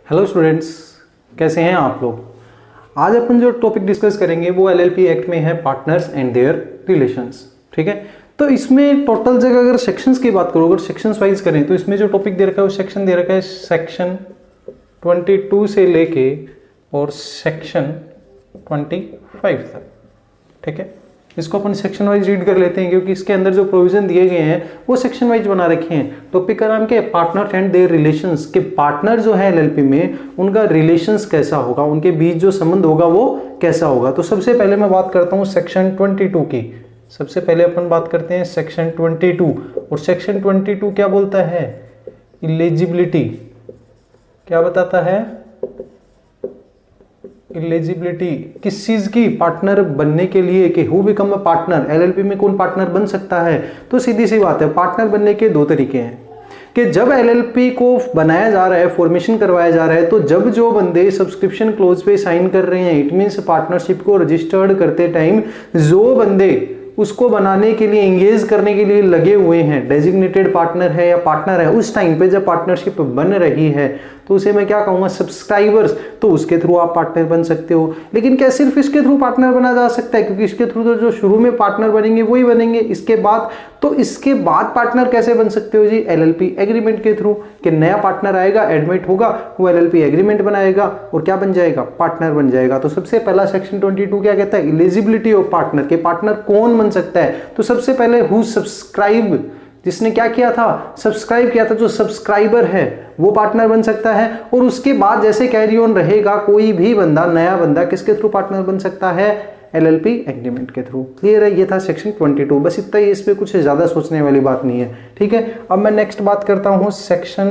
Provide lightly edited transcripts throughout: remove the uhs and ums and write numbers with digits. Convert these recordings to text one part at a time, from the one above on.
Hello students, कैसे हैं आप लोग। आज अपन जो टॉपिक डिस्कस करेंगे वो एलएलपी एक्ट में है पार्टनर्स एंड देयर रिलेशंस। ठीक है, तो इसमें टोटल जगह अगर सेक्शंस की बात करो, अगर सेक्शंस वाइज करें तो इसमें जो टॉपिक दे रखा है वो सेक्शन दे रखा है सेक्शन 22 से लेके और सेक्शन 25 तक। ठीक है, इसको अपन सेक्शन वाइज रीड कर लेते हैं क्योंकि इसके अंदर जो प्रोविजन दिए गए हैं वो सेक्शन वाइज बना रखे हैं। टॉपिक का नाम क्या है? Partner and their relations. के पार्टनर जो है एलएलपी में उनका रिलेशंस कैसा होगा, उनके बीच जो संबंध होगा वो कैसा होगा। तो सबसे पहले मैं बात करता हूँ सेक्शन 22 की। सबसे पहले अपन बात करते हैं सेक्शन 22। और सेक्शन 22 क्या बोलता है? इलिजिबिलिटी। क्या बताता है? एलिजिबिलिटी किस चीज की? पार्टनर बनने के लिए कि who become a partner. LLP में कौन पार्टनर बन सकता है? तो सीधी सी बात है, पार्टनर बनने के दो तरीके हैं कि जब एलएलपी को बनाया जा रहा है, फॉर्मेशन करवाया जा रहा है, तो जब जो बंदे सब्सक्रिप्शन क्लोज पे साइन कर रहे हैं, इट मींस पार्टनरशिप को रजिस्टर्ड करते टाइम जो बंदे उसको बनाने के लिए एंगेज करने के लिए लगे हुए हैं, डेजिग्नेटेड पार्टनर है या पार्टनर है, उस टाइम पे जब पार्टनरशिप बन रही है तो उसे मैं क्या कहूँगा? सब्सक्राइबर्स। तो उसके थ्रू आप पार्टनर बन सकते हो। लेकिन क्या सिर्फ इसके थ्रू पार्टनर बना जा सकता है? क्योंकि इसके थ्रू तो जो शुरू में पार्टनर बनेंगे वही बनेंगे। इसके बाद पार्टनर कैसे बन सकते हो जी? एलएलपी एग्रीमेंट के थ्रू। कि नया पार्टनर आएगा, एडमिट होगा, वो एलएलपी एग्रीमेंट बनाएगा और क्या बन जाएगा? पार्टनर बन जाएगा। तो सबसे पहला सेक्शन 22 क्या कहता है? Eligibility of partner. के पार्टनर कौन बन सकता है? तो सबसे पहले हु सब्सक्राइब, जिसने क्या किया था? सब्सक्राइब किया था, जो सब्सक्राइबर है वो पार्टनर बन सकता है। और उसके बाद जैसे कैरी ऑन रहेगा, कोई भी बंदा, नया बंदा किसके थ्रू पार्टनर बन सकता है? एलएलपी एग्रीमेंट के थ्रू। क्लियर है? ये था सेक्शन 22। बस इतना ही, इसमें कुछ ज्यादा सोचने वाली बात नहीं है। ठीक है, अब मैं नेक्स्ट बात करता हूं सेक्शन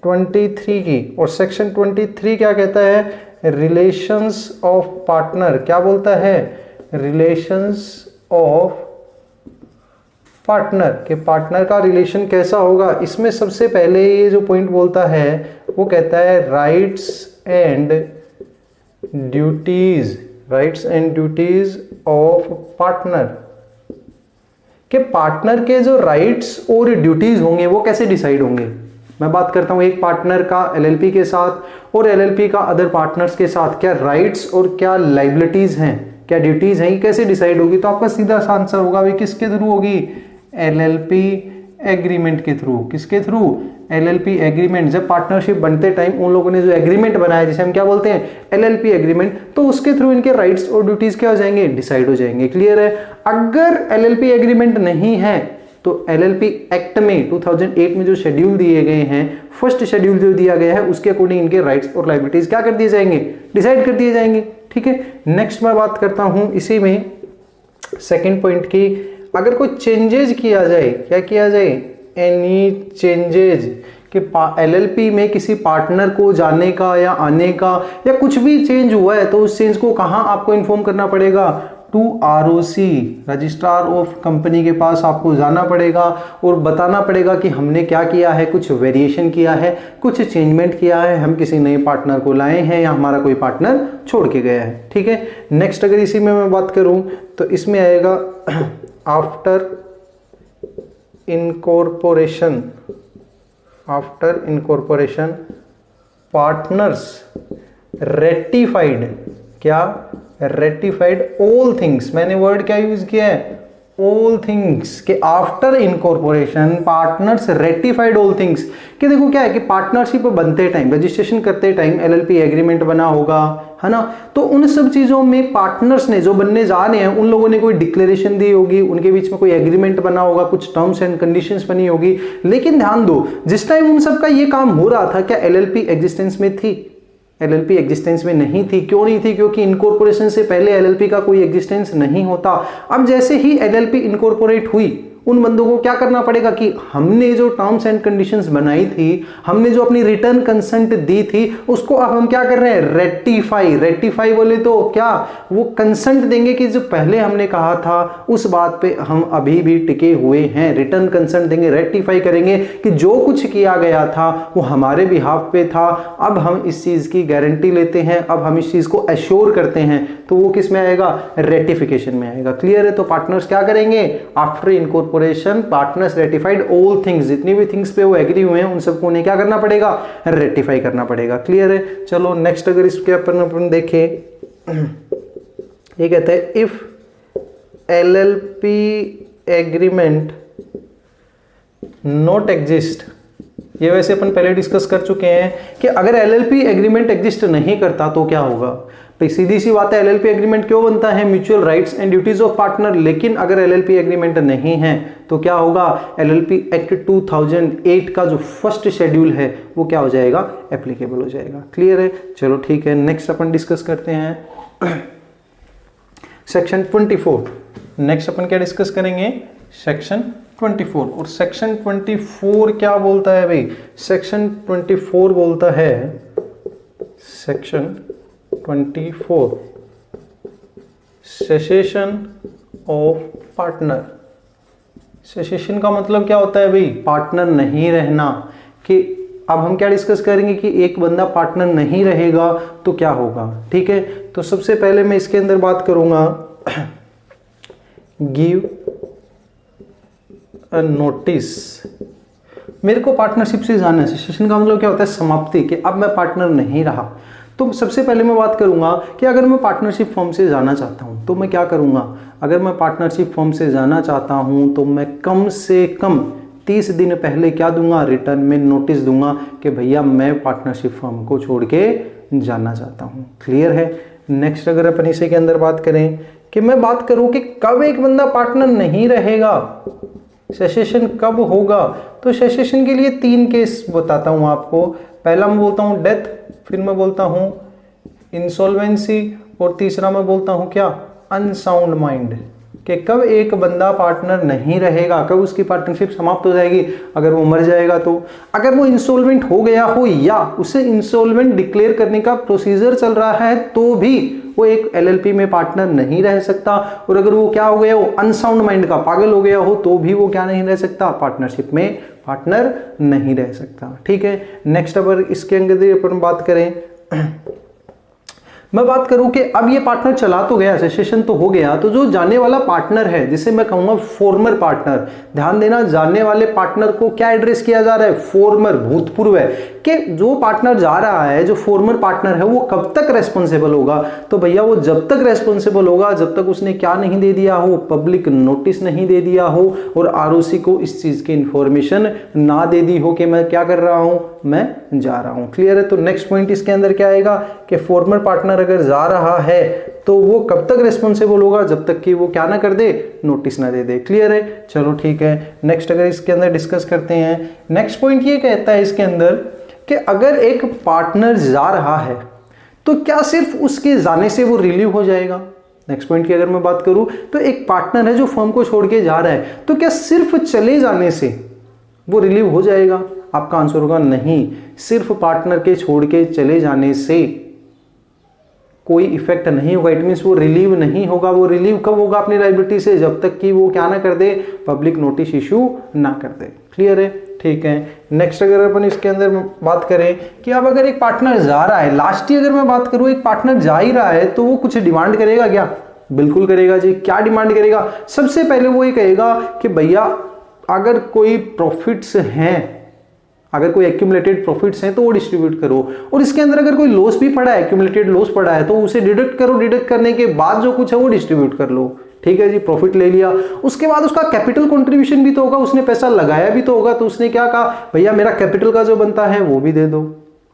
23 की। और सेक्शन 23 क्या कहता है? Relations of partner. क्या बोलता है? Relations of partner. के पार्टनर का रिलेशन कैसा होगा? इसमें सबसे पहले ये जो पॉइंट बोलता है वो कहता है rights and duties. Rights and duties of partner. के पार्टनर के जो राइट्स और ड्यूटीज होंगे वो कैसे डिसाइड होंगे? मैं बात करता हूं एक पार्टनर का एलएलपी के साथ और एलएलपी का अदर पार्टनर्स के साथ क्या राइट्स और क्या लाइबिलिटीज हैं, क्या ड्यूटीज हैं, ये कैसे डिसाइड होगी? तो आपका सीधा सा आंसर होगा भाई किसके थ्रू होगी? एलएलपी एग्रीमेंट के थ्रू। किसके थ्रू? LLP agreement. जब पार्टनरशिप बनते टाइम उन लोगों ने जो एग्रीमेंट बनाया, जिसे हम क्या बोलते हैं? एलएलपी एग्रीमेंट, तो उसके थ्रू इनके राइट्स और ड्यूटीज क्या हो जाएंगे? डिसाइड हो जाएंगे। क्लियर है? अगर एलएलपी एग्रीमेंट नहीं है तो एलएलपी एक्ट में 2008 में जो शेड्यूल दिए गए हैं, फर्स्ट शेड्यूल जो दिया गया है उसके अकॉर्डिंग इनके राइट्स और लायबिलिटीज क्या कर दिए जाएंगे? डिसाइड कर दिए जाएंगे। ठीक है, नेक्स्ट मैं बात करता हूं इसी में सेकेंड पॉइंट की। अगर कोई चेंजेज किया जाए, क्या किया जाए? एनी चेंजेज कि एलएलपी में किसी पार्टनर को जाने का या आने का या कुछ भी चेंज हुआ है तो उस चेंज को कहां आपको इन्फॉर्म करना पड़ेगा? To ROC, registrar of company के पास आपको जाना पड़ेगा और बताना पड़ेगा कि हमने क्या किया है, कुछ वेरिएशन किया है, कुछ चेंजमेंट किया है, हम किसी नए पार्टनर को लाए हैं या हमारा कोई पार्टनर छोड़ के गया है। ठीक है, नेक्स्ट अगर इसी में मैं बात करूं तो इसमें आएगा after incorporation. After incorporation partners ratified. क्या? Ratified all things. मैंने वर्ड क्या यूज किया है? All things. के after incorporation partners ratified all things. कि देखो क्या है कि पार्टनरशिप बनते टाइम, रजिस्ट्रेशन करते टाइम एलएलपी एग्रीमेंट बना होगा, है ना? तो उन सब चीजों में पार्टनर्स ने जो बनने जा रहे हैं उन लोगों ने कोई डिक्लेरेशन दी होगी, उनके बीच में कोई एग्रीमेंट बना होगा, कुछ टर्म्स एंड कंडीशंस बनी होगी। लेकिन ध्यान दो, जिस टाइम उन सब का ये काम हो रहा था क्या एलएलपी एग्जिस्टेंस में थी? एलएलपी एग्जिस्टेंस में नहीं थी। क्यों नहीं थी? क्योंकि इनकॉर्पोरेशन से पहले एलएलपी का कोई एग्जिस्टेंस नहीं होता। अब जैसे ही एलएलपी इनकॉर्पोरेट हुई उन बंदों को क्या करना पड़ेगा कि हमने जो टर्म्स एंड कंडीशंस बनाई थी, हमने जो अपनी रिटर्न कंसेंट दी थी, उसको अब हम क्या कर रहे हैं? रेटिफाई। रेटिफाई बोले तो क्या? वो कंसेंट देंगे कि जो पहले हमने कहा था उस बात पे हम अभी भी टिके हुए हैं। रिटर्न कंसेंट देंगे, रेटिफाई करेंगे कि जो कुछ किया गया था वो हमारे बिहाफ पे था। अब हम इस चीज की गारंटी लेते हैं, अब हम इस चीज को एश्योर करते हैं। तो वो किस में आएगा? रेटिफिकेशन में आएगा। क्लियर है? तो पार्टनर्स क्या करेंगे? After incorporation corporation partners ratified all things, जितनी भी थिंग्स पे वो एग्री हुए हैं उन सबको उन्हें क्या करना पड़ेगा, रेटिफाई करना पड़ेगा। क्लियर है। चलो नेक्स्ट अगर इसके अपन देखें, ये कहता है if LLP agreement not exist, ये वैसे अपन पहले डिस्कस कर चुके हैं कि अगर LLP एग्रीमेंट एग्जिस्ट नहीं करता तो क्या होगा। तो सीधी सी बात है, LLP एग्रीमेंट क्यों बनता है, mutual rights and duties of partner. लेकिन अगर LLP एग्रीमेंट नहीं है तो क्या होगा, LLP एक्ट 2008 का जो फर्स्ट शेड्यूल है वो क्या हो जाएगा, एप्लीकेबल हो जाएगा। क्लियर है। चलो ठीक है, नेक्स्ट अपन डिस्कस करते हैं सेक्शन 24। नेक्स्ट अपन क्या डिस्कस करेंगे, सेक्शन 24। और सेक्शन 24 क्या बोलता है भाई, सेक्शन 24 बोलता है, section 24 cessation of partner. Cessation का मतलब क्या होता है भाई, पार्टनर नहीं रहना। कि अब हम क्या डिस्कस करेंगे कि एक बंदा पार्टनर नहीं रहेगा तो क्या होगा। ठीक है, तो सबसे पहले मैं इसके अंदर बात करूंगा गिव अ नोटिस। मेरे को पार्टनरशिप से जाना है, सेसेशन का मतलब क्या होता है, समाप्ति, कि अब मैं पार्टनर नहीं रहा। तो सबसे पहले मैं बात करूंगा कि अगर मैं पार्टनरशिप फॉर्म से जाना चाहता हूं तो मैं क्या करूंगा। अगर मैं पार्टनरशिप फॉर्म से जाना चाहता हूं तो मैं कम से कम 30 दिन पहले क्या दूंगा, रिटर्न में नोटिस दूंगा कि भैया मैं पार्टनरशिप फर्म को छोड़ के जाना चाहता हूं। क्लियर है। नेक्स्ट अगर अपन इसी के अंदर बात करें कि मैं बात करूं कि कब एक बंदा पार्टनर नहीं रहेगा, सेसेशन कब होगा, तो सेसेशन के लिए 3 केस बताता हूं आपको। पहला मैं बोलता हूं डेथ, फिर मैं बोलता हूं इंसॉल्वेंसी, और तीसरा मैं बोलता हूं क्या, अनसाउंड माइंड। कि कब एक बंदा पार्टनर नहीं रहेगा, कब उसकी पार्टनरशिप समाप्त हो जाएगी, अगर वो मर जाएगा तो, अगर वो इंसॉल्वेंट हो गया हो या उसे इंसॉल्वेंट डिक्लेयर करने का प्रोसीजर चल रहा है तो भी वो एक LLP में पार्टनर नहीं रह सकता, और अगर वो क्या हो गया, वो अनसाउंड माइंड का पागल हो गया हो तो भी वो क्या नहीं रह सकता, पार्टनरशिप में पार्टनर नहीं रह सकता। ठीक है। नेक्स्ट अगर इसके अंदर अपन बात करें, मैं बात करूं कि अब ये पार्टनर चला तो गया, सेसेशन तो हो गया, तो जो जाने वाला पार्टनर है जिसे मैं कहूंगा फॉर्मर पार्टनर, ध्यान देना जाने वाले पार्टनर को क्या एड्रेस किया जा रहा है, फॉर्मर, भूतपूर्व है। कि जो पार्टनर जा रहा है, जो फॉर्मर पार्टनर है, वो कब तक रेस्पॉन्सिबल होगा, तो भैया वो जब तक रेस्पॉन्सिबल होगा जब तक उसने क्या नहीं दे दिया हो, पब्लिक नोटिस नहीं दे दिया हो और ROC को इस चीज की इंफॉर्मेशन ना दे दी हो कि मैं क्या कर रहा हूं, मैं जा रहा हूं। क्लियर है। तो नेक्स्ट पॉइंट इसके अंदर क्या आएगा कि फॉर्मर पार्टनर अगर जा रहा है तो वो कब तक रेस्पॉन्सिबल होगा, जब तक कि वो क्या ना कर दे, नोटिस ना दे दे। क्लियर है। चलो ठीक है, नेक्स्ट अगर इसके अंदर डिस्कस करते हैं। नेक्स्ट पॉइंट ये कहता है इसके अंदर कि अगर एक पार्टनर जा रहा है तो क्या सिर्फ उसके जाने से वो रिलीव हो जाएगा। नेक्स्ट पॉइंट की अगर मैं बात करूं तो एक पार्टनर है जो फर्म को छोड़ के जा रहा है, तो क्या सिर्फ चले जाने से वो रिलीव हो जाएगा। आपका आंसर होगा नहीं, सिर्फ पार्टनर के छोड़ के चले जाने से कोई इफेक्ट नहीं होगा। इट मींस वो रिलीव नहीं होगा। वो रिलीव कब होगा अपनी लायबिलिटी से, जब तक कि वो क्या ना कर दे, पब्लिक नोटिस इशू ना कर दे। क्लियर है। ठीक है। नेक्स्ट अगर अपन इसके अंदर बात करें कि अब अगर एक पार्टनर जा रहा है, लास्ट ही अगर मैं बात करूं एक पार्टनर जा ही रहा है, तो वो कुछ डिमांड करेगा क्या, बिल्कुल करेगा जी। क्या डिमांड करेगा, सबसे पहले वो ये कहेगा कि भैया अगर कोई प्रॉफिट्स हैं, अगर कोई एक्यूमुलेटेड प्रॉफिट्स हैं तो वो डिस्ट्रीब्यूट करो, और इसके अंदर अगर कोई लॉस भी पड़ा है, एक्यूमुलेटेड लॉस पड़ा है, तो उसे डिडक्ट करो, डिडक्ट करने के बाद जो कुछ है वो डिस्ट्रीब्यूट कर लो। ठीक है जी, प्रॉफिट ले लिया। उसके बाद उसका कैपिटल कंट्रीब्यूशन भी तो होगा, उसने पैसा लगाया भी तो होगा, तो उसने क्या कहा, भैया मेरा कैपिटल का जो बनता है वो भी दे दो।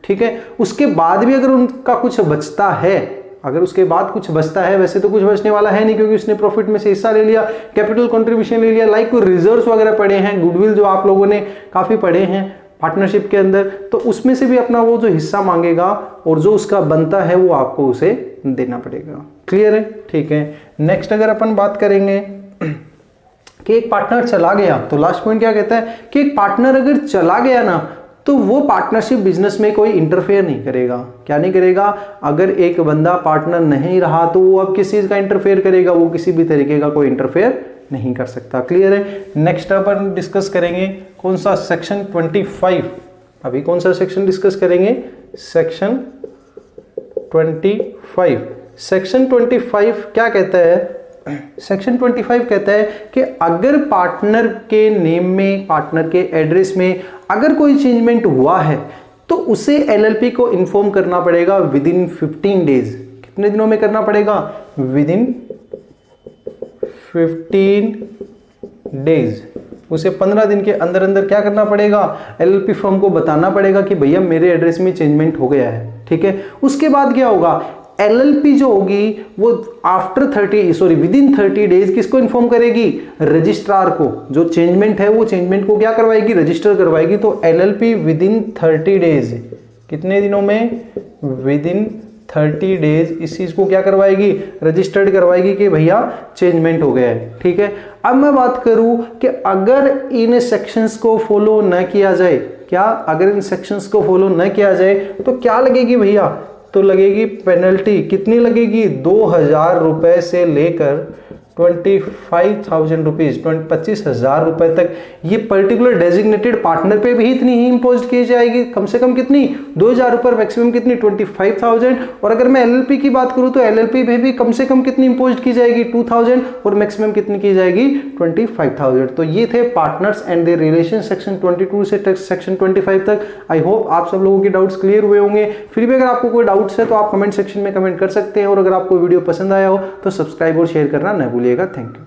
ठीक है। उसके बाद भी अगर उनका कुछ बचता है, अगर उसके बाद कुछ बचता है, वैसे तो कुछ बचने वाला है नहीं क्योंकि उसने प्रॉफिट में से हिस्सा ले लिया, कैपिटल कंट्रीब्यूशन ले लिया, लाइक कोई रिजर्व्स वगैरह पड़े हैं, गुडविल जो आप लोगों ने काफी पढ़े हैं पार्टनरशिप के अंदर, तो उसमें से भी अपना वो जो हिस्सा मांगेगा और जो उसका बनता है वो आपको उसे देना पड़ेगा। क्लियर है। ठीक है। नेक्स्ट अगर अपन बात करेंगे कि एक पार्टनर चला गया, तो लास्ट पॉइंट क्या कहता है कि एक पार्टनर अगर चला गया ना तो वो पार्टनरशिप बिजनेस में कोई इंटरफेयर नहीं करेगा। क्या नहीं करेगा, अगर एक बंदा पार्टनर नहीं रहा तो वो अब किस चीज का इंटरफेयर करेगा, वो किसी भी तरीके का कोई इंटरफेयर नहीं कर सकता। क्लियर है। नेक्स्ट अपन डिस्कस करेंगे कौन सा, सेक्शन 25। अभी कौन सा सेक्शन डिस्कस करेंगे, सेक्शन 25। सेक्शन 25 क्या कहता है सेक्शन 25 कहता है कि अगर पार्टनर के नेम में, पार्टनर के एड्रेस में अगर कोई चेंजमेंट हुआ है तो उसे एलएलपी को इन्फॉर्म करना पड़ेगा विद इन 15 डेज। कितने दिनों में करना पड़ेगा? With in 15 days. उसे 15 दिन के अंदर अंदर क्या करना पड़ेगा? एलएलपी फर्म को बताना पड़ेगा कि भैया मेरे एड्रेस में चेंजमेंट हो गया है। ठीक है, उसके बाद क्या होगा? एलएलपी जो होगी वो विद इन 30 डेज किसको इन्फॉर्म करेगी? रजिस्ट्रार को। जो चेंजमेंट है वो चेंजमेंट को क्या करवाएगी? रजिस्टर करवाएगी। तो एलएलपी विद इन 30 डेज, कितने दिनों में? विद इन 30 डेज इस चीज को क्या करवाएगी? रजिस्टर्ड करवाएगी कि भैया चेंजमेंट हो गया है। ठीक है, अब मैं बात करूं कि अगर इन सेक्शंस को फॉलो न किया जाए, क्या अगर इन सेक्शंस को फॉलो न किया जाए तो क्या लगेगी भैया? तो लगेगी पेनल्टी। कितनी लगेगी? 2000 रुपए से लेकर 25,000 रुपीज, 25,000 रुपए तक ये पर्टिकुलर डेजिग्नेटेड पार्टनर पे भी इतनी ही इम्पोज की जाएगी। कम से कम कितनी? 2000 रुपए, मैक्सिमम कितनी? 25,000। और अगर मैं एलएलपी की बात करूं तो एलएलपी पे भी कम से कम कितनी इम्पोज की जाएगी? 2000 और मैक्सिमम कितनी की जाएगी? 25,000। तो ये थे partners and there relation section 22 से सेक्शन 25 तक। आई होप आप सब लोगों के डाउट्स क्लियर हुए होंगे। फिर भी अगर आपको कोई डाउट्स है तो आप कमेंट सेक्शन में कमेंट कर सकते हैं, और अगर आपको वीडियो पसंद आया हो तो सब्सक्राइब और शेयर करना न भूलिएगा। Thank you.